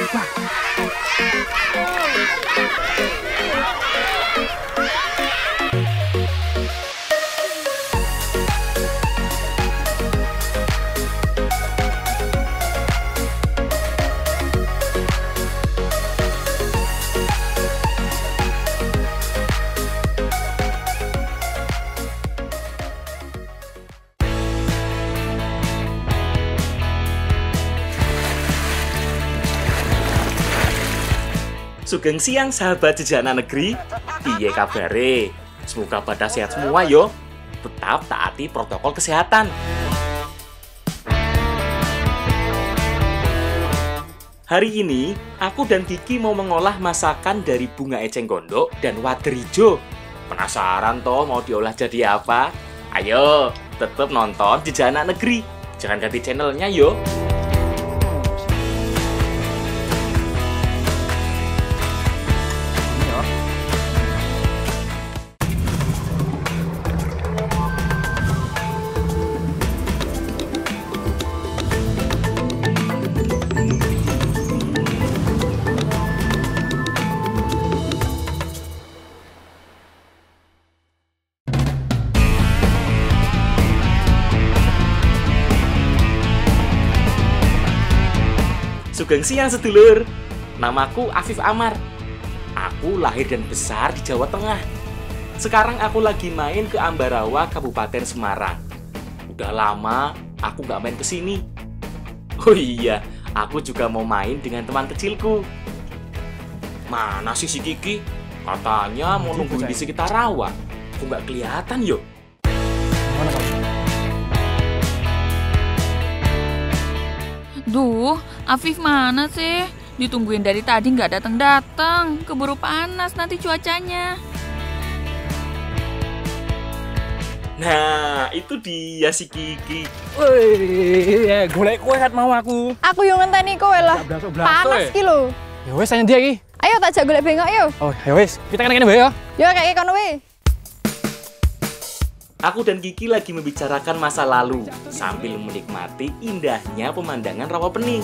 Pak. Sugeng siang sahabat Jejana Negeri. Piye kabare? Semoga pada sehat semua yo. Tetap taati protokol kesehatan. Hari ini, aku dan Kiki mau mengolah masakan dari bunga eceng gondok dan wader hijau. Penasaran toh mau diolah jadi apa? Ayo, tetap nonton Jejana Negeri. Jangan ganti channelnya yo. Sugeng siang sedulur, namaku Afif Amar. Aku lahir dan besar di Jawa Tengah. Sekarang aku lagi main ke Ambarawa, Kabupaten Semarang. Udah lama aku nggak main ke sini. Oh iya, aku juga mau main dengan teman kecilku. Mana sih si Kiki? Katanya mau nungguin di sekitar rawa. Kok nggak kelihatan yuk? Duh, Afif mana sih? Ditungguin dari tadi nggak datang-datang. Keburu panas nanti cuacanya. Nah, itu dia si Kiki. Woi, golek kowe kat mau aku. Aku yang ngenteni kowe lah. Panas ki lho. Ya wis saya dia iki. Ayo tak jak golek bengok yo. Oh, ya wis, kita kene bae ya. Yo kayak kono wae. Aku dan Kiki lagi membicarakan masa lalu sambil menikmati indahnya pemandangan Rawa Pening.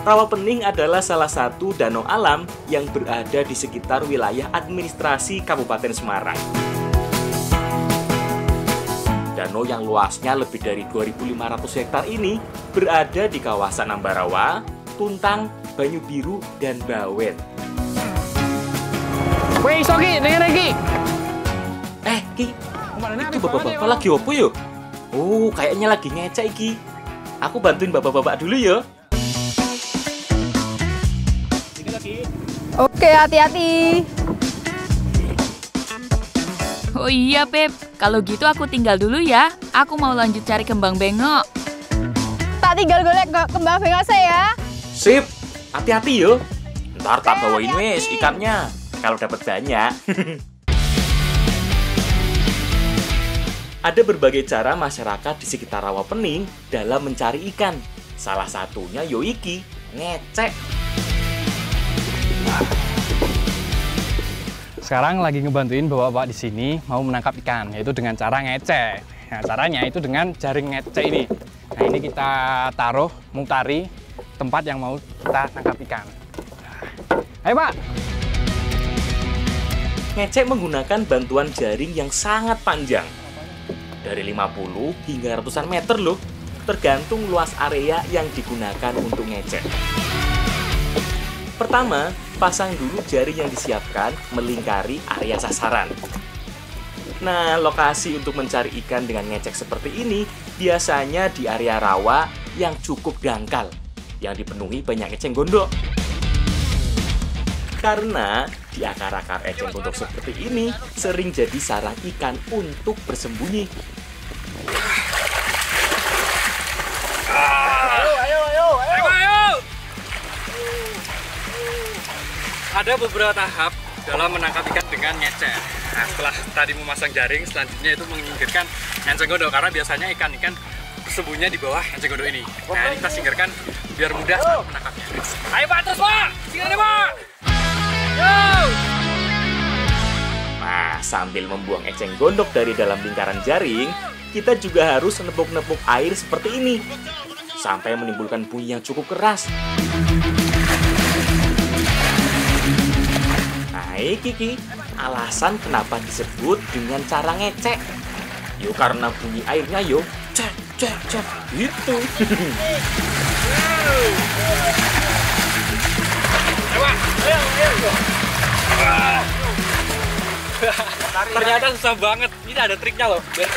Rawa Pening adalah salah satu danau alam yang berada di sekitar wilayah administrasi Kabupaten Semarang. Danau yang luasnya lebih dari 2.500 hektar ini berada di kawasan Ambarawa, Tuntang, Banyu Biru, dan Bawen. Woi, iso ki, ning iki. Ki, itu bapak-bapak lagi opo yuk? Oh, kayaknya lagi ngecek Ki. Aku bantuin bapak-bapak dulu ya. Oke, hati-hati. Oh iya, Beb. Kalau gitu aku tinggal dulu ya. Aku mau lanjut cari kembang bengok. Tak tinggal golek kembang bengok saya ya. Sip, hati-hati yo. Ntar tak bawain wes ikannya. Kalau dapat banyak. Ada berbagai cara masyarakat di sekitar Rawa Pening dalam mencari ikan. Salah satunya yoiki, ngecek. Sekarang lagi ngebantuin bapak-bapak di sini mau menangkap ikan, yaitu dengan cara ngecek. Nah, caranya itu dengan jaring ngecek ini. Nah, ini kita taruh, mutari tempat yang mau kita tangkap ikan. Ayo, Pak. Ngecek menggunakan bantuan jaring yang sangat panjang. Dari 50 hingga ratusan meter loh, tergantung luas area yang digunakan untuk ngecek. Pertama, pasang dulu jaring yang disiapkan melingkari area sasaran. Nah, lokasi untuk mencari ikan dengan ngecek seperti ini biasanya di area rawa yang cukup dangkal, yang dipenuhi banyak eceng gondok. Karena di akar-akar eceng gondok seperti ini sering jadi sarang ikan untuk bersembunyi. Ayo. Ada beberapa tahap dalam menangkap ikan dengan ngecek. Nah, setelah tadi memasang jaring, selanjutnya itu menyingkirkan eceng gondok karena biasanya ikan-ikan bersembunyi di bawah eceng gondok ini. Nah, ini kita singkirkan biar mudah saat menangkapnya. Ayo Pak, terus Pak! Singkirin Pak! Nah, sambil membuang eceng gondok dari dalam lingkaran jaring, kita juga harus nepuk-nepuk air seperti ini. sampai menimbulkan bunyi yang cukup keras. Nah, Kiki, alasan kenapa disebut dengan cara ngecek. Yo karena bunyi airnya yo cek cek cek gitu. Ternyata susah banget. Ini ada triknya loh biar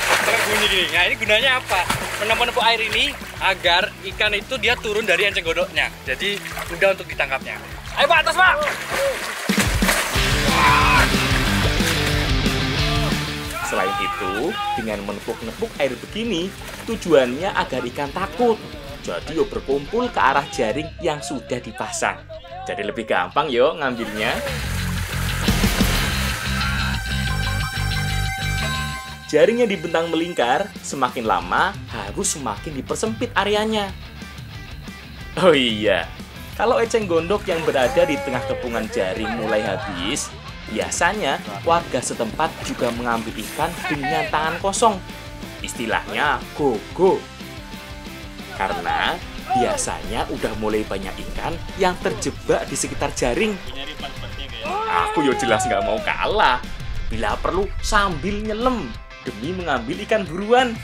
bunyi gini. Nah, ini gunanya apa? Menempuh air ini agar ikan itu dia turun dari enceng gondoknya. Jadi mudah untuk ditangkapnya. Ayo Pak, atas Pak. Selain itu, dengan menepuk-nepuk air begini, tujuannya agar ikan takut. Jadi yo berkumpul ke arah jaring yang sudah dipasang. Jadi lebih gampang yo ngambilnya. Jaring yang dibentang melingkar, semakin lama harus semakin dipersempit areanya. Oh iya, kalau eceng gondok yang berada di tengah kepungan jaring mulai habis, biasanya warga setempat juga mengambil ikan dengan tangan kosong. Istilahnya go-go. Karena biasanya udah mulai banyak ikan yang terjebak di sekitar jaring. Aku yo jelas nggak mau kalah. Bila perlu sambil nyelam demi mengambil ikan buruan.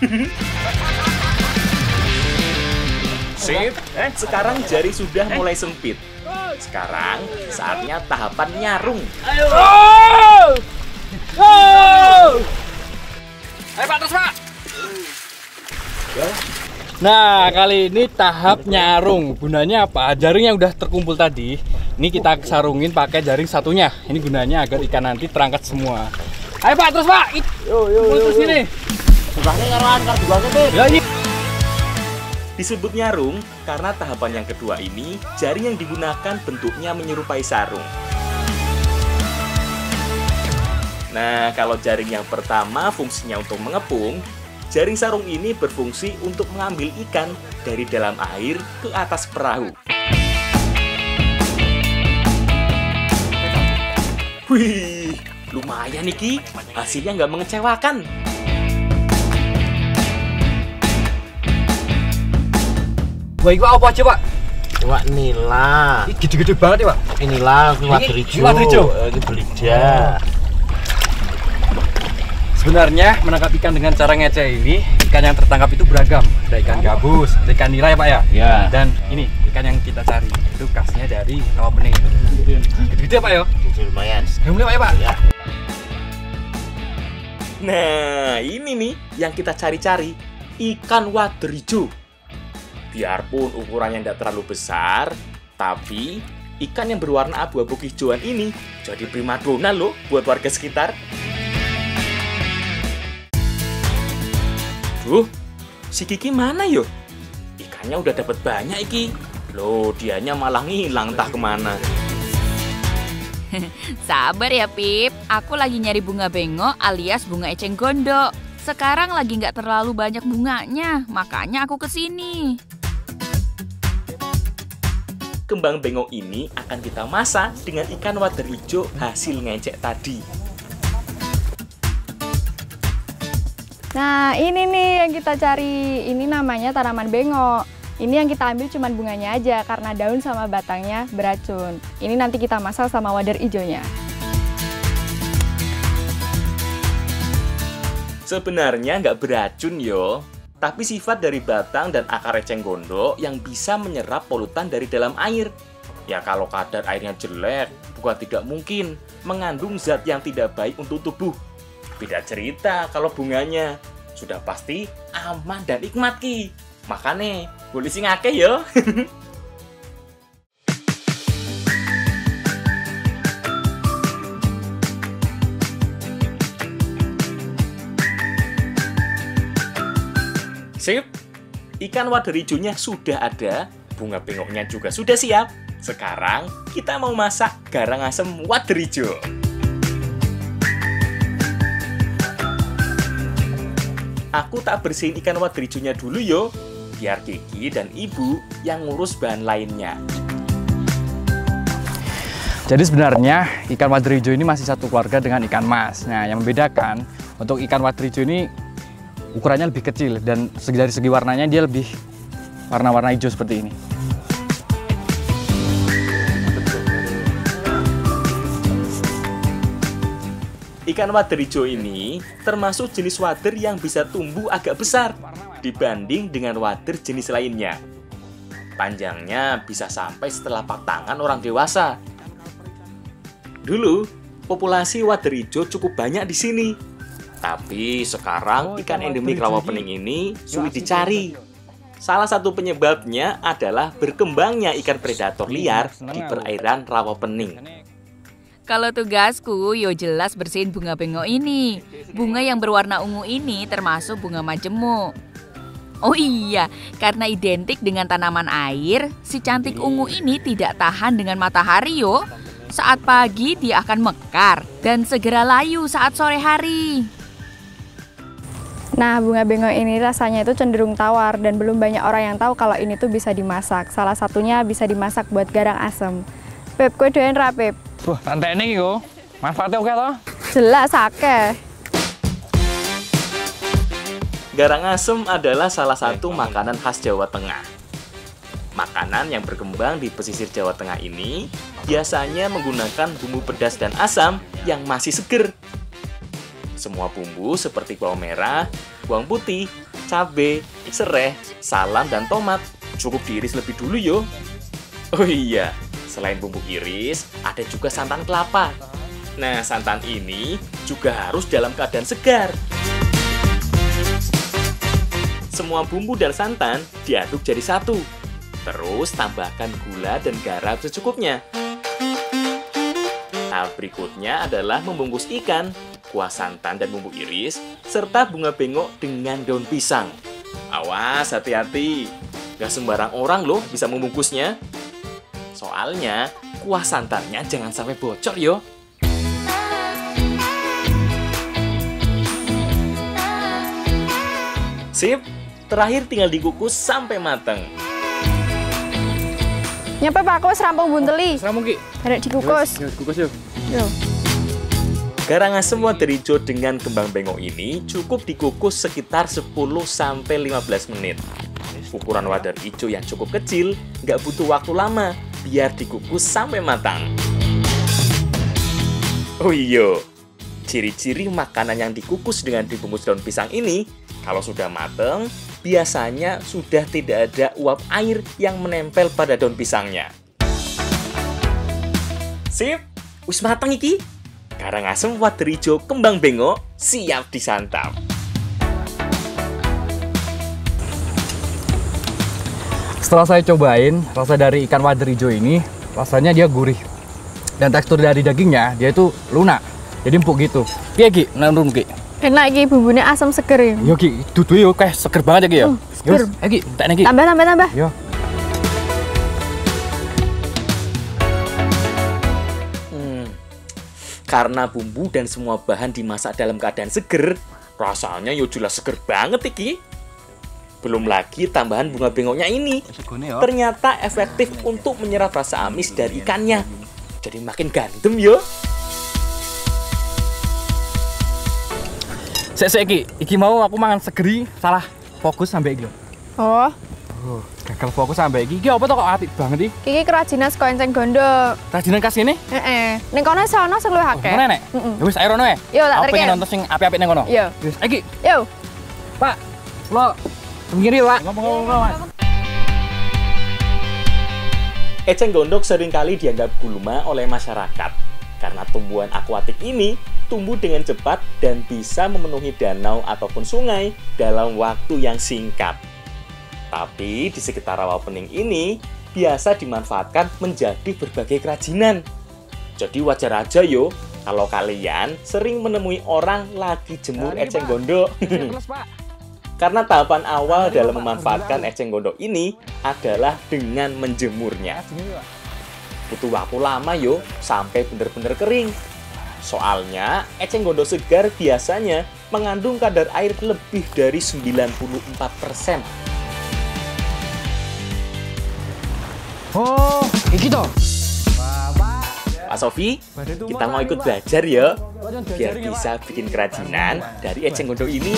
Sip, sekarang jaring sudah mulai sempit. Sekarang saatnya tahapan nyarung. Ayo Pak, terus Pak. Nah, kali ini tahap nyarung. Gunanya apa? Jaring yang udah terkumpul tadi, ini kita sarungin pakai jaring satunya. Ini gunanya agar ikan nanti terangkat semua. Ayo Pak, terus Pak. Yo, terus sini. Sebelahnya ngaruhan kartu banget. Ya ini. Disebut nyarung karena tahapan yang kedua ini jaring yang digunakan bentuknya menyerupai sarung. Nah, kalau jaring yang pertama fungsinya untuk mengepung, jaring sarung ini berfungsi untuk mengambil ikan dari dalam air ke atas perahu. Wih, lumayan nih Ki, hasilnya nggak mengecewakan. Wah, itu apa aja Pak? Wah, nila. Ini gede-gede banget ya Pak? Inilah wadrijo. Ini belida. Sebenarnya menangkap ikan dengan cara ngeceh ini, ikan yang tertangkap itu beragam. Ada ikan gabus, ada ikan nila ya Pak ya? Ya. Dan ini ikan yang kita cari, itu khasnya dari rawa pening. Gede-gede Pak ya? Lumayan. Gede Pak ya Pak? Ya. Nah, ini nih yang kita cari-cari, ikan wadrijo. Biarpun ukurannya tidak terlalu besar, tapi ikan yang berwarna abu-abu hijauan ini jadi primadona loh buat warga sekitar. Duh, si Kiki mana yo? Ikannya udah dapat banyak iki. Loh, dianya malah ngilang entah kemana. Sabar ya Pip, aku lagi nyari bunga bengok alias bunga eceng gondok. Sekarang lagi nggak terlalu banyak bunganya, makanya aku kesini. Kembang bengok ini akan kita masak dengan ikan wader hijau hasil ngecek tadi. Nah, ini nih yang kita cari. Ini namanya tanaman bengok. Ini yang kita ambil cuma bunganya aja karena daun sama batangnya beracun. Ini nanti kita masak sama wader hijaunya. Sebenarnya nggak beracun yo, tapi sifat dari batang dan akar eceng gondok yang bisa menyerap polutan dari dalam air. Ya kalau kadar airnya jelek, bukan tidak mungkin mengandung zat yang tidak baik untuk tubuh. Beda cerita kalau bunganya, sudah pasti aman dan nikmat Ki. Makanya, boleh sing akeh yo. Sip, ikan wader hijaunya sudah ada, bunga bengoknya juga sudah siap. Sekarang kita mau masak garang asem wader hijau. Aku tak bersihin ikan wader hijaunya dulu yo, biar Kiki dan Ibu yang ngurus bahan lainnya. Jadi sebenarnya ikan wader hijau ini masih satu keluarga dengan ikan mas. Nah, yang membedakan untuk ikan wader hijau ini ukurannya lebih kecil dan dari segi warnanya dia lebih warna-warna hijau seperti ini. Ikan wader hijau ini termasuk jenis wader yang bisa tumbuh agak besar dibanding dengan wader jenis lainnya. Panjangnya bisa sampai setelapak tangan orang dewasa. Dulu, populasi wader hijau cukup banyak di sini. Tapi sekarang ikan endemik Rawapening ini sulit dicari. Salah satu penyebabnya adalah berkembangnya ikan predator liar di perairan Rawapening. Kalau tugasku, yo jelas bersihin bunga bengok ini. Bunga yang berwarna ungu ini termasuk bunga majemuk. Oh iya, karena identik dengan tanaman air, si cantik ungu ini tidak tahan dengan matahari yo. Saat pagi dia akan mekar dan segera layu saat sore hari. Nah, bunga bengok ini rasanya itu cenderung tawar dan belum banyak orang yang tahu kalau ini tuh bisa dimasak. Salah satunya bisa dimasak buat garang asem. Pep, kowe doyan ra, Pep? Wah, santai nih yo. Manfaatnya oke toh? Jelas akeh. Garang asem adalah salah satu makanan khas Jawa Tengah. Makanan yang berkembang di pesisir Jawa Tengah ini biasanya menggunakan bumbu pedas dan asam yang masih seger. Semua bumbu seperti bawang merah, bawang putih, cabai, serai, salam, dan tomat cukup diiris lebih dulu yo. Oh iya, selain bumbu iris, ada juga santan kelapa. Nah, santan ini juga harus dalam keadaan segar. Semua bumbu dan santan diaduk jadi satu. Terus tambahkan gula dan garam secukupnya. Tahap berikutnya adalah membungkus ikan, kuah santan dan bumbu iris, serta bunga bengok dengan daun pisang. Awas, hati-hati. Gak sembarang orang loh bisa membungkusnya. Soalnya, kuah santannya jangan sampai bocor yo. Sip, terakhir tinggal dikukus sampai matang. Nyampe Pak, aku wis rampung bunteli. Seramu ki. Barek dikukus. Yo, kukus yo. Yo. Garang asem wader hijau dengan kembang bengok ini cukup dikukus sekitar 10-15 menit. Ukuran wader hijau yang cukup kecil, nggak butuh waktu lama biar dikukus sampai matang. Oh iya, ciri-ciri makanan yang dikukus dengan dibungkus daun pisang ini, kalau sudah matang, biasanya sudah tidak ada uap air yang menempel pada daun pisangnya. Sip, wis matang iki. Garang asem wader hijau kembang bengok siap disantap. Setelah saya cobain, rasa dari ikan wader hijau ini, rasanya dia gurih. Dan tekstur dari dagingnya, dia itu lunak. Jadi empuk gitu. Piye Ki? Menurutmu Ki? Enak iki, bumbunya asam seger ya. Yo Ki, dudu yo kayak seger banget ya Ki ya. Seger. Ki, entek Ki. Tambah. Yo. Karena bumbu dan semua bahan dimasak dalam keadaan seger, rasanya yo jelas seger banget iki. Belum lagi tambahan bunga bengoknya ini. Ternyata efektif untuk menyerap rasa amis dari ikannya. Jadi makin gandem yo. Sek iki mau aku mangan segeri, salah fokus sampai iki. Oh, Gagal fokus sampai iki. Iki apa to kok apik banget iki? iki kerajinan saka Enceng Gondok. Kerajinan khas ini? Heeh. Ning kono sono sing luwih akeh. Mana nek? Ya wis ayo rono ya. Yo, tak Aku terke. pengen nonton sing apik-apik ning kono. Yo. Wis, iki. Yo. Pak, lo pinggir Pak. Ngomong-ngomong, Mas. Eceng gondok seringkali dianggap gulma oleh masyarakat karena tumbuhan akuatik ini tumbuh dengan cepat dan bisa memenuhi danau ataupun sungai dalam waktu yang singkat. Tapi di sekitar Rawapening ini biasa dimanfaatkan menjadi berbagai kerajinan. Jadi wajar aja yo kalau kalian sering menemui orang lagi jemur eceng gondok. Terus, Pak. Karena tahapan awal dalam memanfaatkan eceng gondok ini adalah dengan menjemurnya. Butuh waktu lama yo sampai benar-benar kering. Soalnya eceng gondok segar biasanya mengandung kadar air lebih dari 94%. Oh, iki to. Pak Sofi, kita mau ikut belajar ya, biar bisa bikin kerajinan dari eceng gondok ini.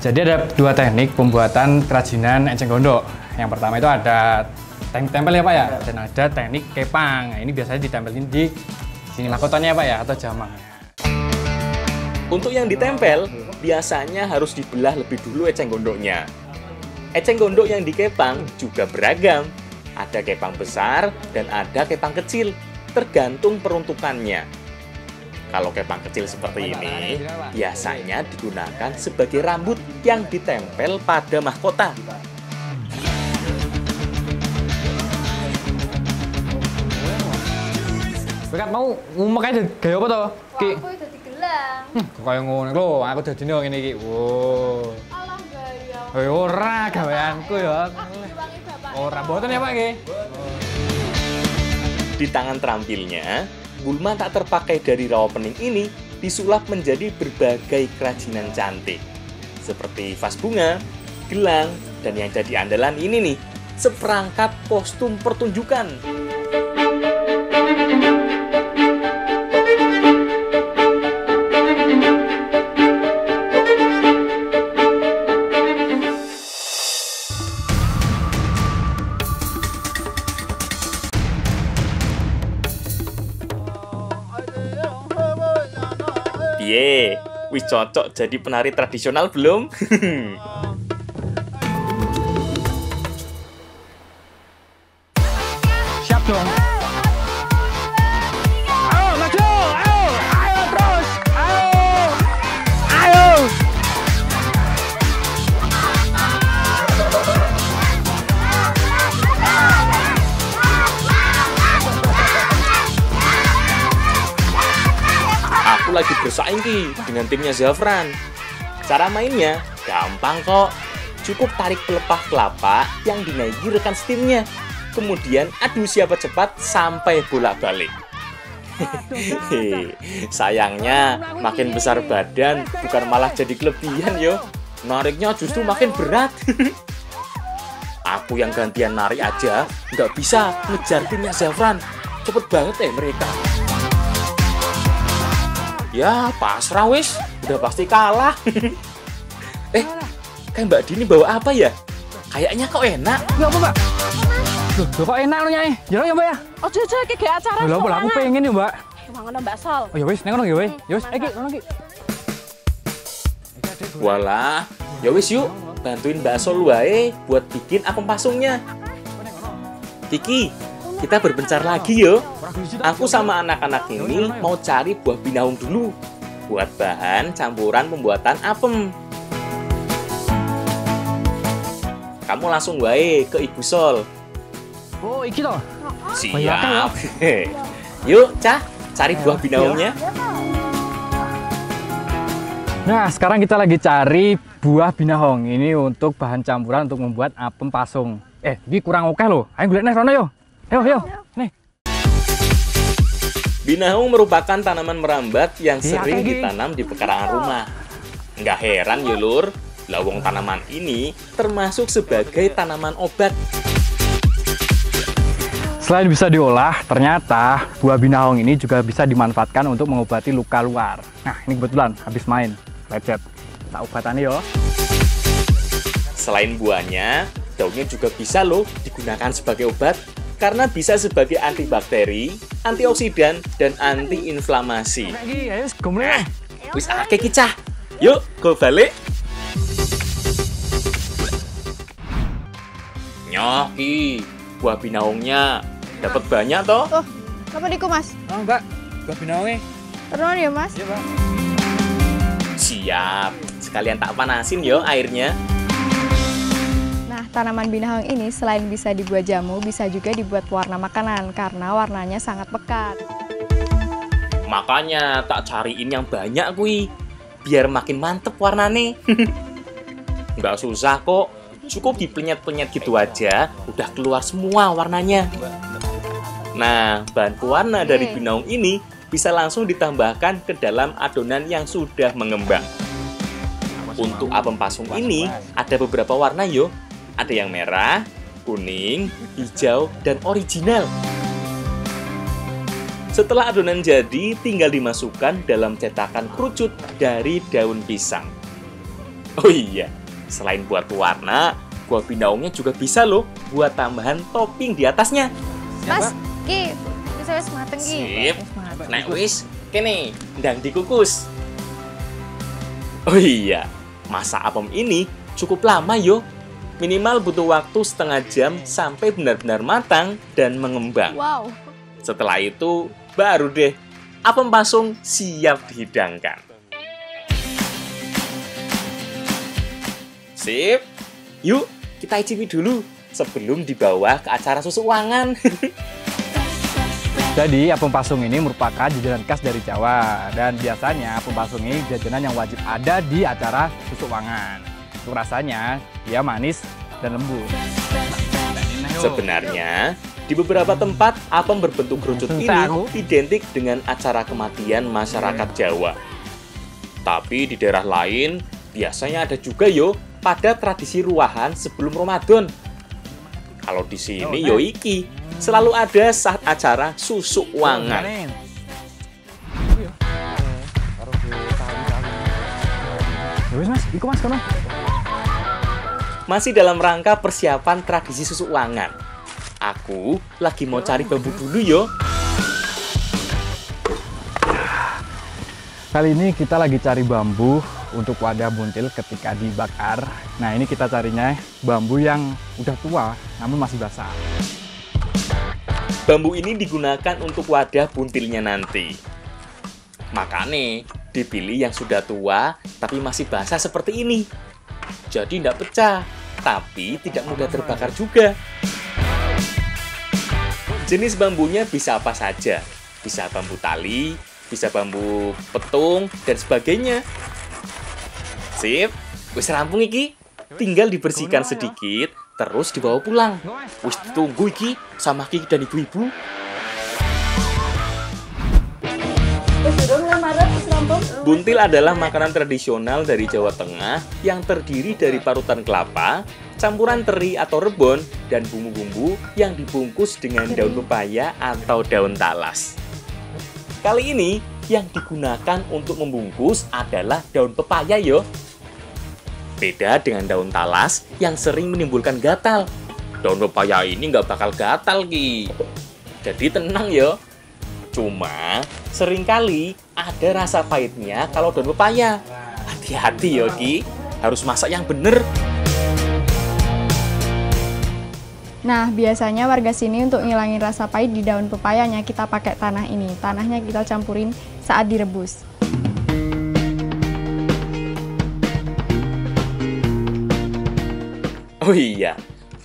Jadi ada dua teknik pembuatan kerajinan enceng gondok. Yang pertama itu ada tempel ya Pak ya, dan ada teknik kepang. Nah, ini biasanya ditempelin di sini mahkotanya ya Pak ya, atau jamang. Untuk yang ditempel, biasanya harus dibelah lebih dulu eceng gondoknya. Eceng gondok yang dikepang juga beragam. Ada kepang besar dan ada kepang kecil, tergantung peruntukannya. Kalau kepang kecil seperti ini, biasanya digunakan sebagai rambut yang ditempel pada mahkota. Bekat mau ngumeknya gaya apa toh? Ki. Aku dadi gelang. Kok kaya ngono lho, aku dadi ngene iki. Wow. Alah gaya. Ora gaweanku ya. Diwangi bapak. Ora mboten ya Pak nggih. Di tangan terampilnya, gulma tak terpakai dari rawa pening ini disulap menjadi berbagai kerajinan cantik. Seperti vas bunga, gelang, dan yang jadi andalan ini nih, seperangkat kostum pertunjukan. Piye, wis cocok jadi penari tradisional belum? Siap dong. Ayo maju, ayo terus, ayo. Aku lagi bersaing Ki dengan timnya Zafran. Cara mainnya gampang kok. Cukup tarik pelepah kelapa yang dinaiki rekan setimnya. Kemudian adu siapa cepat sampai bolak-balik. Sayangnya makin besar badan bukan malah jadi kelebihan yo. Nariknya justru makin berat. Aku yang gantian narik aja nggak bisa ngejar timnya Zafran. Cepet banget mereka. Ya pasrah wis, udah pasti kalah. Kayak Mbak Dini bawa apa ya? Kayaknya kok enak. Ya apa Mbak? Loh kok enak lo nyai? Jero ya Mbak ya? Ojo iki gak acara. Lho apa aku pengen ya Mbak. Mangan Mbak Sol. Oh ya wis, nek ngono ya wis. Ya wis, iki ngono iki. Walah, ya wis yuk, bantuin Mbak Sol wae buat bikin apem pasungnya. Kiki, kita berbencar lagi yo. Aku sama anak-anak ini mau cari buah binaung dulu buat bahan campuran pembuatan apem. Kamu langsung wae ke Ibu Sol. Oh, iki toh. Siap. Yuk, Cah, cari buah binaungnya. Nah, sekarang kita lagi cari buah binahong. Ini untuk bahan campuran untuk membuat apem pasung. Ini kurang oke loh. Ayo golek neh rono yo. Yo. Nih. Binahong merupakan tanaman merambat yang sering ditanam di pekarangan rumah. Nggak heran ya lur, lawang tanaman ini termasuk sebagai tanaman obat. Selain bisa diolah, ternyata buah binahong ini juga bisa dimanfaatkan untuk mengobati luka luar. Nah, ini kebetulan habis main lecet. Tak obatannya yo. Selain buahnya, daunnya juga bisa loh digunakan sebagai obat karena bisa sebagai antibakteri, antioksidan, dan antiinflamasi. Wis akeh kicah. Yuk, go balik. Nyoki, buah binahongnya dapat banyak toh? Oh, apa niku Mas? Oh, Mbak, buah binahongnya. Terus ya Mas? Iya, Pak. Siap. Sekalian tak panasin yo airnya. Nah, tanaman binahong ini selain bisa dibuat jamu, bisa juga dibuat warna makanan karena warnanya sangat pekat. Makanya tak cariin yang banyak kui, biar makin mantep warnane. Nggak susah kok, cukup dipenyet-penyet gitu aja, udah keluar semua warnanya. Nah, bahan pewarna dari binahong ini bisa langsung ditambahkan ke dalam adonan yang sudah mengembang. Untuk apem pasung ini ada beberapa warna yo. Ada yang merah, kuning, hijau, dan original. Setelah adonan jadi, tinggal dimasukkan dalam cetakan kerucut dari daun pisang. Oh iya, selain buat warna, buah binaungnya juga bisa loh buat tambahan topping di atasnya. Mas, ki, wis mateng ki. Sip. Nek wis, kene, ndang dikukus. Oh iya, masak apem ini cukup lama yo. Minimal butuh waktu setengah jam sampai benar-benar matang dan mengembang. Wow. Setelah itu, baru deh apem pasung siap dihidangkan. Sip, yuk kita icipi dulu sebelum dibawa ke acara susuwangan. Jadi apem pasung ini merupakan jajanan khas dari Jawa dan biasanya apem pasung ini jajanan yang wajib ada di acara susuwangan. Untuk rasanya dia manis dan lembut. Sebenarnya di beberapa tempat apem berbentuk kerucut ini identik dengan acara kematian masyarakat Jawa. Tapi di daerah lain biasanya ada juga yo pada tradisi ruahan sebelum Ramadan. Kalau di sini yo iki selalu ada saat acara susuwangan. Mas, iku mas kono. Masih dalam rangka persiapan tradisi susuwangan. Aku lagi mau cari bambu dulu yo. Kali ini kita lagi cari bambu untuk wadah buntil ketika dibakar. Nah, ini kita carinya bambu yang udah tua namun masih basah. Bambu ini digunakan untuk wadah buntilnya nanti. Makanya dipilih yang sudah tua tapi masih basah seperti ini. Jadi tidak pecah, tapi tidak mudah terbakar juga. Jenis bambunya bisa apa saja. Bisa bambu tali, bisa bambu petung, dan sebagainya. Sip, wis rampung iki. Tinggal dibersihkan sedikit, terus dibawa pulang. Wis tunggu iki sama Ki dan ibu-ibu. Buntil adalah makanan tradisional dari Jawa Tengah yang terdiri dari parutan kelapa, campuran teri atau rebon, dan bumbu-bumbu yang dibungkus dengan daun pepaya atau daun talas. Kali ini yang digunakan untuk membungkus adalah daun pepaya yo. Beda dengan daun talas yang sering menimbulkan gatal. Daun pepaya ini nggak bakal gatal Ki. Jadi tenang yo. Cuma seringkali ada rasa pahitnya kalau daun pepaya. Hati-hati yo Ki, harus masak yang bener. Nah, biasanya warga sini untuk ngilangin rasa pahit di daun pepayanya kita pakai tanah ini. Tanahnya kita campurin saat direbus. Oh iya,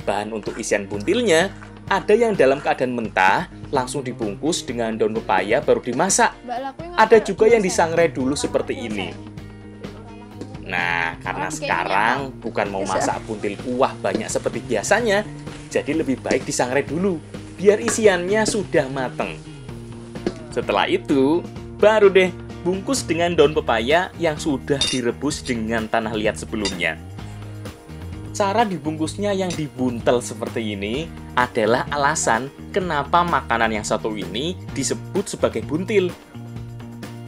bahan untuk isian buntilnya ada yang dalam keadaan mentah, langsung dibungkus dengan daun pepaya baru dimasak. Ada juga yang disangrai dulu seperti ini. Nah, karena sekarang bukan mau masak buntil kuah banyak seperti biasanya, jadi lebih baik disangrai dulu, biar isiannya sudah mateng. Setelah itu, baru deh bungkus dengan daun pepaya yang sudah direbus dengan tanah liat sebelumnya. Cara dibungkusnya yang dibuntel seperti ini adalah alasan kenapa makanan yang satu ini disebut sebagai buntil.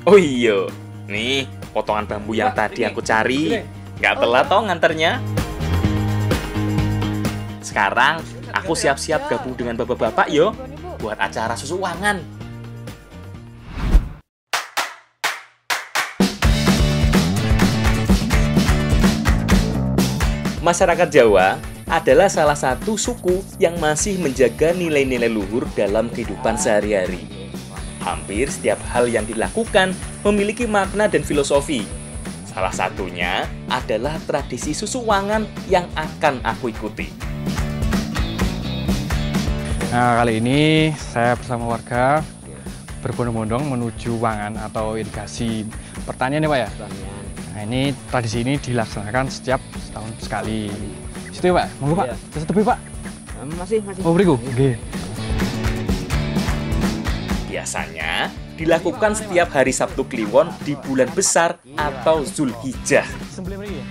Oh iya, nih potongan bambu yang tadi aku cari. Nggak telat toh nganternya. Sekarang aku siap-siap gabung dengan bapak-bapak yo buat acara susuwangan. Masyarakat Jawa adalah salah satu suku yang masih menjaga nilai-nilai luhur dalam kehidupan sehari-hari. Hampir setiap hal yang dilakukan memiliki makna dan filosofi. Salah satunya adalah tradisi susuwangan yang akan aku ikuti. Nah, kali ini saya bersama warga berbondong-bondong menuju wangan atau irigasi pertanian ya Pak ya? Nah, ini tradisi ini dilaksanakan setiap setahun sekali. Situ ya Pak? Monggo Pak, terus tepi Pak? Masih. Oh beriku? Oke. Biasanya dilakukan setiap hari Sabtu Kliwon di bulan besar atau Zulhijjah.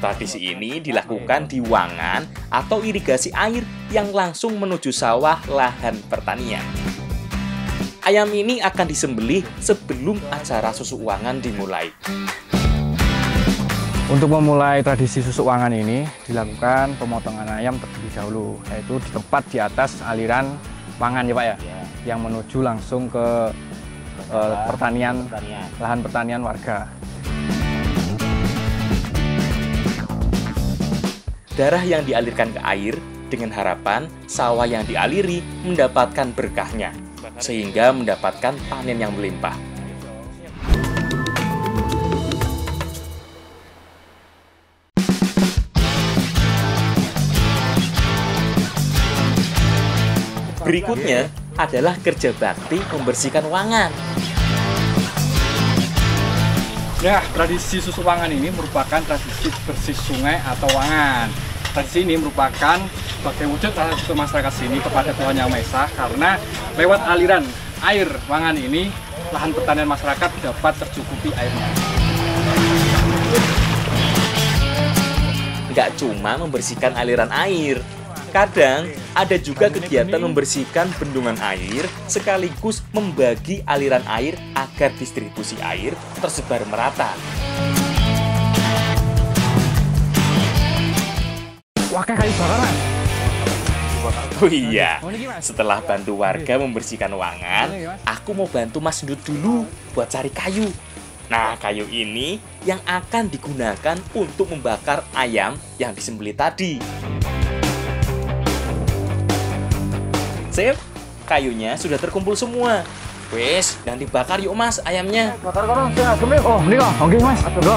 Tradisi ini dilakukan di wangan atau irigasi air yang langsung menuju sawah lahan pertanian. Ayam ini akan disembelih sebelum acara susuwangan dimulai. Untuk memulai tradisi susuk wangan ini dilakukan pemotongan ayam terlebih dahulu, yaitu di tempat di atas aliran wangan ya Pak ya, yang menuju langsung ke lahan pertanian warga. Darah yang dialirkan ke air dengan harapan sawah yang dialiri mendapatkan berkahnya, sehingga mendapatkan panen yang melimpah. Berikutnya adalah kerja bakti membersihkan wangan. Nah, tradisi susuk wangan ini merupakan tradisi bersih sungai atau wangan. Tradisi ini merupakan sebagai wujud rasa masyarakat sini kepada Tuhan Yang Maha Esa, karena lewat aliran air wangan ini, lahan pertanian masyarakat dapat tercukupi airnya. Nggak cuma membersihkan aliran air, kadang ada juga kegiatan membersihkan bendungan air sekaligus membagi aliran air agar distribusi air tersebar merata. Wah, kayak bakaran. Oh iya, setelah bantu warga membersihkan wangan, aku mau bantu Mas Ndut dulu buat cari kayu. Nah, kayu ini yang akan digunakan untuk membakar ayam yang disembelih tadi. Sip, kayunya sudah terkumpul semua. Wes, dan dibakar yuk Mas ayamnya. Bakar kono, sing agem. Oh, ini kok. Oke, Mas. Go.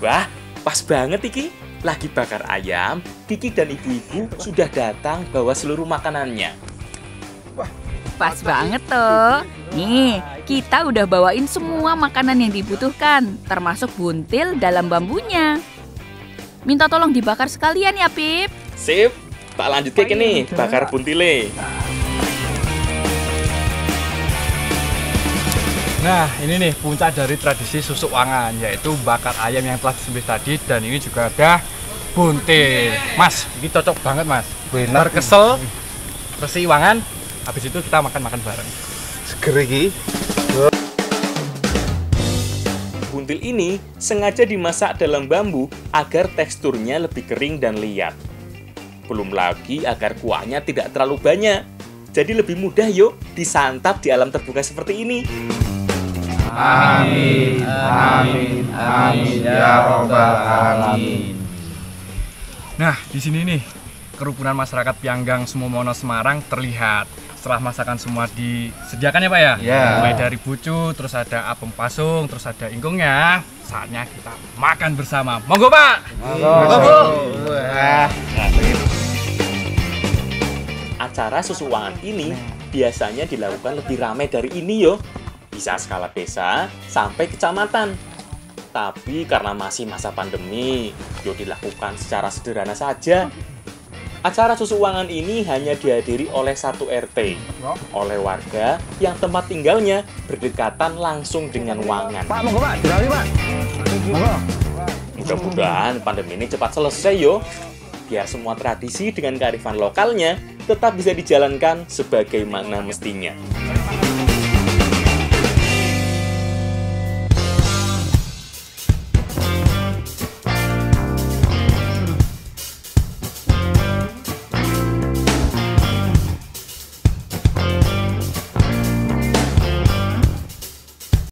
Wah, pas banget Iki. Lagi bakar ayam, Kiki dan ibu-ibu sudah datang bawa seluruh makanannya. Pas banget tuh. Nih, kita udah bawain semua makanan yang dibutuhkan, termasuk buntil dalam bambunya. Minta tolong dibakar sekalian ya, Pip. Sip, tak lanjut ke nih, bakar buntile. Nah, ini nih puncak dari tradisi susuk wangan, yaitu bakar ayam yang telah disembelih tadi, dan ini juga ada buntil. Mas, ini cocok banget Mas. Benar kesel, bersih wangan, habis itu kita makan-makan bareng. Seger iki. Buntil ini sengaja dimasak dalam bambu agar teksturnya lebih kering dan liat. Belum lagi agar kuahnya tidak terlalu banyak. Jadi lebih mudah yuk disantap di alam terbuka seperti ini. Amin, amin, amin, ya robbal alamin. Nah, di sini nih kerukunan masyarakat Pianggang Sumomono Semarang terlihat. Setelah masakan semua disediakan ya Pak ya? Ya. Mulai dari bucu, terus ada apem pasung, terus ada ingkungnya. Saatnya kita makan bersama. Monggo Pak! Monggo Bu! Acara susuk wangan ini biasanya dilakukan lebih ramai dari ini yo. Bisa skala desa sampai kecamatan. Tapi karena masih masa pandemi, yo dilakukan secara sederhana saja. Acara susuk wangan ini hanya dihadiri oleh satu RT, oleh warga yang tempat tinggalnya berdekatan langsung dengan wangan. Pak, monggo Pak, dilalui Pak. Monggo. Mudah-mudahan pandemi ini cepat selesai yo, biar semua tradisi dengan kearifan lokalnya tetap bisa dijalankan sebagaimana mestinya.